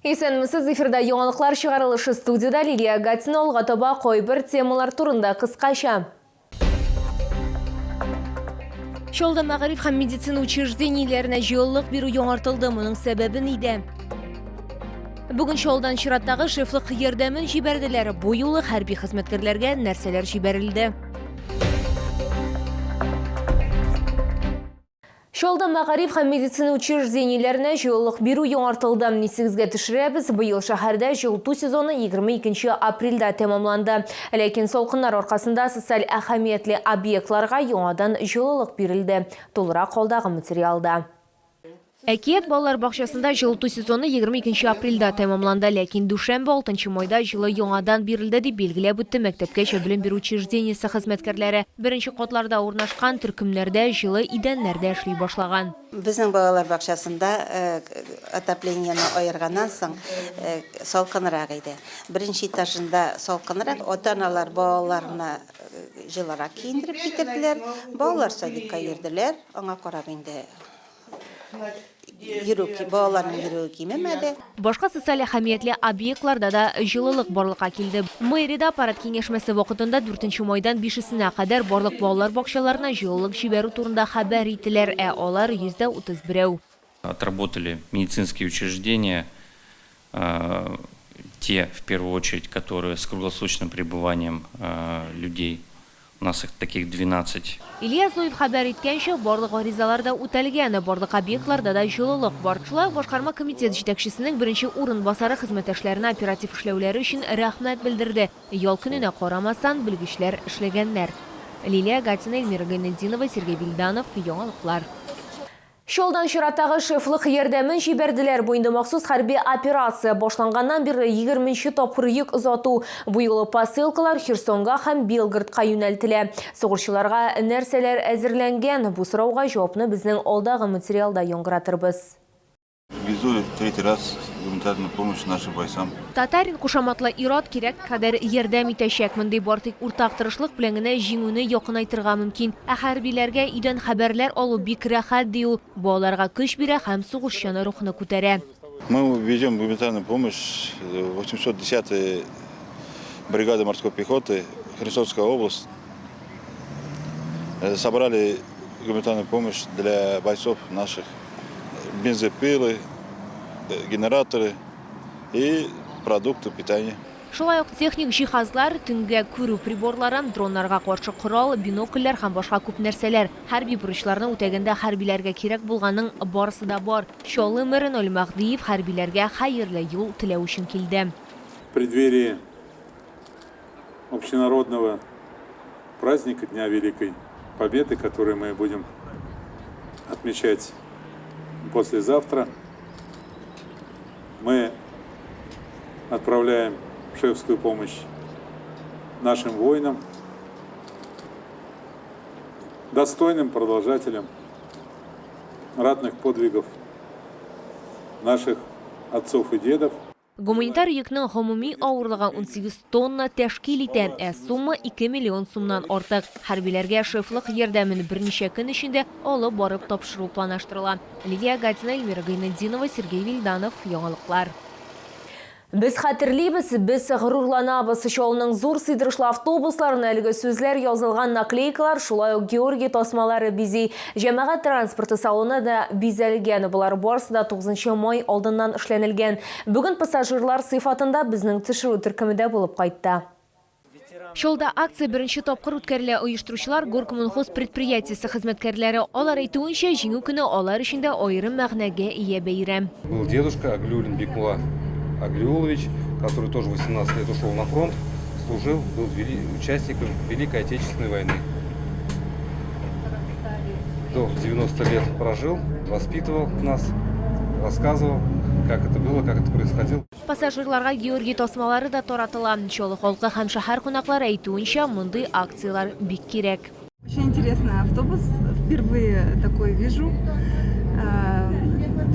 Есенмісіз эфирда яңалыклар чыгарылышы студияда Лилия Гатина алга таба койбір темалар турында кыскача. Шолда мәгариф һәм медицина учреждениеләренә җыеллык бирү яңартылды. Моның сәбәбе нидә? Бүген Шолдан чираттагы шефлык ярдәмен җибәрделәр. Бу юлы хәрби хезмәткәрләргә нәрсәләр җибәрелде? Шолда мәгариф һәм медицина учреждениеләренә җыеллык бирү яңартылды. Нисегезгә төшерәбез, быел шәһәрдә җылыту сезоны 22 апрельдә тәмамланды. Ләкин салкыннар аркасында социаль әһәмиятле объектларга яңадан җылылык бирелде. Тулырак калдагы материалда. Әкият балалар бакчасында җылыту сезоны 22 апрельдә тәмамланды, ләкин дүшәмбе 6 майда җылы яңадан бирелде дип билгеләп үтте мәктәпкәчә белем бирү учреждениесе хезмәткәрләре. Беренче катларда урнашкан төркемнәрдә җылы идәннәрдә эшли башлаган. Безнең балалар бакчасында отоплениене аерганнан соң салкынрак иде. Беренче этажында салкынрак, ата-аналар балаларына җылырак киендереп китерделәр. Балалар садикка йөрделәр, аңа карап инде балаларның йөрүе кимемәде. Башка социаль әһәмиятле объектларда да җылылык барлыкка килде. Мэриядә аппарат киңәшмәсе вакытында 4 майдан 5-сенә кадәр барлык балалар бакчаларына җылылык җибәрү турында хәбәр ителәр, алар 131. Отработали медицинские учреждения, те, в первую очередь, которые с круглосуточным пребыванием людей. У нас их таких 12. Илья Зуев хәбәр иткәнчә, барлык гаризаларда үтәлгән, барлык объектларда да җылылык бар. Шулай башкарма комитет җитәкчесенең беренче урынбасары хезмәттәшләренә оператив эшләүләре өчен рәхмәт белдерде. Ял көненә карамасан, белгечләр эшләгәннәр. Лилия Гатина, Эльмира Гайнетдинова, Сергей Вильданов, яңалыклар. Шолдан чираттагы шефлык ярдәмен җибәрделәр. Бу инде махсус хәрби операция башланганнан бирле 20нче тапкыр йөк озату. Бу юлы посылкалар Херсонга һәм Белградка юнәлтелә. Сугышчыларга нәрсәләр әзерләнгән? Бу сорауга җавапны безнең алдагы материалда яңгыратырбыз. Везу третий раз гуманитарную помощь нашим бойцам. Татарин кушаматлы ират кирәк кадәр ярдәм итәчәк. Мондый бартык уртак тырышлык белән генә җиңүне якынайтырга мөмкин. Хәрбиләргә идән хәбәрләр алу бик рәхәт ди ул. Балаларга көч бирә һәм сугышчаны рухны күтәрә. Мы везем гуманитарную помощь 810-й бригады морской пехоты, Херсонская область. Собрали гуманитарную помощь для бойцов наших. Бензопилы, генераторы и продукты питания. Шулай ук техник җиһазлар, төнгә күрү приборлары, дроннарга каршы корал, бинокльләр һәм башка күп нәрсәләр. Хәрби бурычларны үтәгәндә хәрбиләргә кирәк булганның барысы да бар. Шолы мэрен Ольмахдиев хәрбиләргә хәерле юл теләү өчен килде. В преддверии общенародного праздника Дня Великой Победы, который мы будем отмечать послезавтра, мы отправляем шефскую помощь нашим воинам, достойным продолжателям ратных подвигов наших отцов и дедов. Гуманитар йөкнең гомуми авырлыгы 18 тонна тәшкил итә, сумма 2 миллион сумнан артык. Хәрбиләргә шефлык ярдәмен берничә көн эчендә алып барып тапшыру планлаштырыла. Лилия Гатина, Эльмира Гайнетдинова, Сергей Вильданов, яңалыклар. Без хәтерлибез, без горурланабыз. Шолның зур сыйдырышлы автобусларына әлеге сүзләр язылган наклейкалар, шулай ук Георгий тасмалары бизи. Җәмәгать транспорты салоны да бизәлгән. Булар барысы да 9 май алдыннан эшләнелгән. Бүген пассажирлар сыйфатында безнең төшерү төркемендә булып кайтты. Шолда акция беренче тапкыр үткәрелә. Оештыручылар Горкомунхоз предприятиесе хезмәткәрләре. Алар әйтүенчә, җиңү көне алар өчен дә аерым мәгънәгә ия бәйрәм. Был дедушка Аглюлин Бекмула Аглиулович, который тоже 18 лет ушел на фронт, служил, был участником Великой Отечественной войны. До 90 лет прожил, воспитывал нас, рассказывал, как это было, как это происходило. Пассажирларга Георгий тасмалары да таратыла. Чолы халкы һәм шәһәр кунаклары әйтүенчә, мондый акциялар бик кирәк. Очень интересный автобус, впервые такой вижу.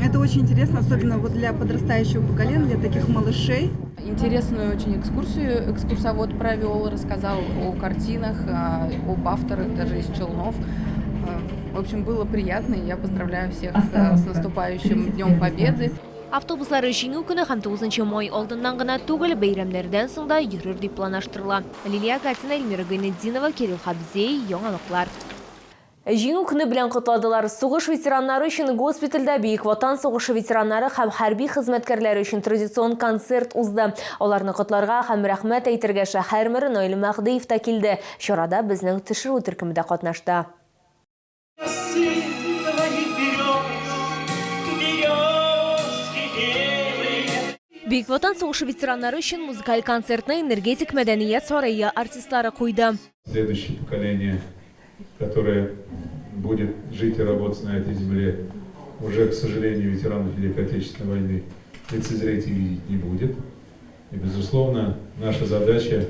Это очень интересно, особенно вот для подрастающего поколения, для таких малышей. Интересную очень экскурсию экскурсовод провел, рассказал о картинах, об авторах, даже из Челнов. В общем, было приятно, и я поздравляю всех с наступающим Днем Победы. Автобуслары жиңу күні һәм 9 май алдыннан гына түгел, бәйрәмнәрдән соң да йөрер дип планлаштырыла. Лилия Гатина, Эльмира Гайнетдинова, Кирилл Хабзей, яңалыклар. Жиңу күні белән котладылар. Сугыш ветераннары өчен госпитальдә Бөек Ватан сугышы ветераннары һәм хәрби хезмәткәрләре өчен традицион концерт узды. Аларны котларга һәм рәхмәт әйтергә шәһәр мэры Наил Мәхдиев та килде. Чарада безнең төшерү төркемендә катнашты. Бөек Ватан сугышы ветераннары өчен музыкаль концертны энергетик мәдәният сарае артистлары куйды. Следующее поколение, которое будет жить и работать на этой земле, уже, к сожалению, ветеранов Великой Отечественной войны лицезреть и видеть не будет. И, безусловно, наша задача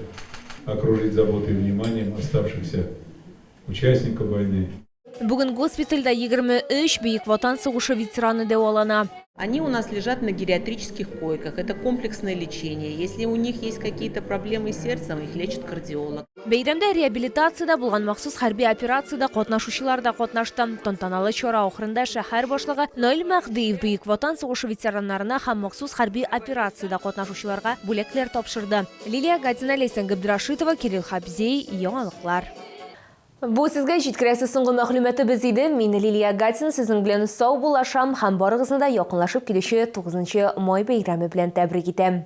окружить заботой и вниманием оставшихся участников войны. Бүген госпитальдә 23 Бөек Ватан сугышы ветераны дәвалана. Они у нас лежат на гериатрических койках. Это комплексное лечение. Если у них есть какие-то проблемы с сердцем, их лечит кардиолог. Бәйрәмдә реабилитациядә булган махсус хәрби операциядә катнашучылар да катнашты. Тантаналы чара ахырында шәһәр башлыгы Наил Мәхдиев Бөек Ватан сугышы ветераннарына һәм махсус хәрби операциядә катнашучыларга бүләкләр тапшырды. Лилия Гатина, Лейсан Габдрашитова, Кирилл Хабзей, яңалыклар. Бу сезгә җиткерәсе соңгы мәгълүматыбыз иде. Мин Лилия Гатина, сезнең белән сау булашам һәм барыгызны да якынлашып килүче 9 май бәйрәме белән тәбрик итәм.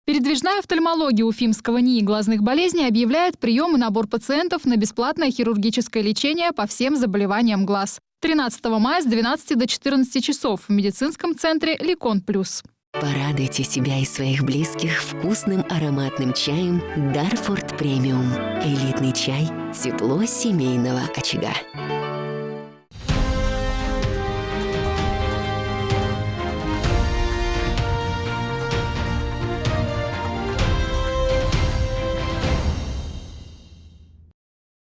Передвижная офтальмология Уфимского НИИ глазных болезней объявляет прием и набор пациентов на бесплатное хирургическое лечение по всем заболеваниям глаз. 13 мая с 12 до 14 часов в медицинском центре Ликон Плюс. Порадуйте себя и своих близких вкусным ароматным чаем Дарфорд Премиум. Элитный чай – тепло семейного очага.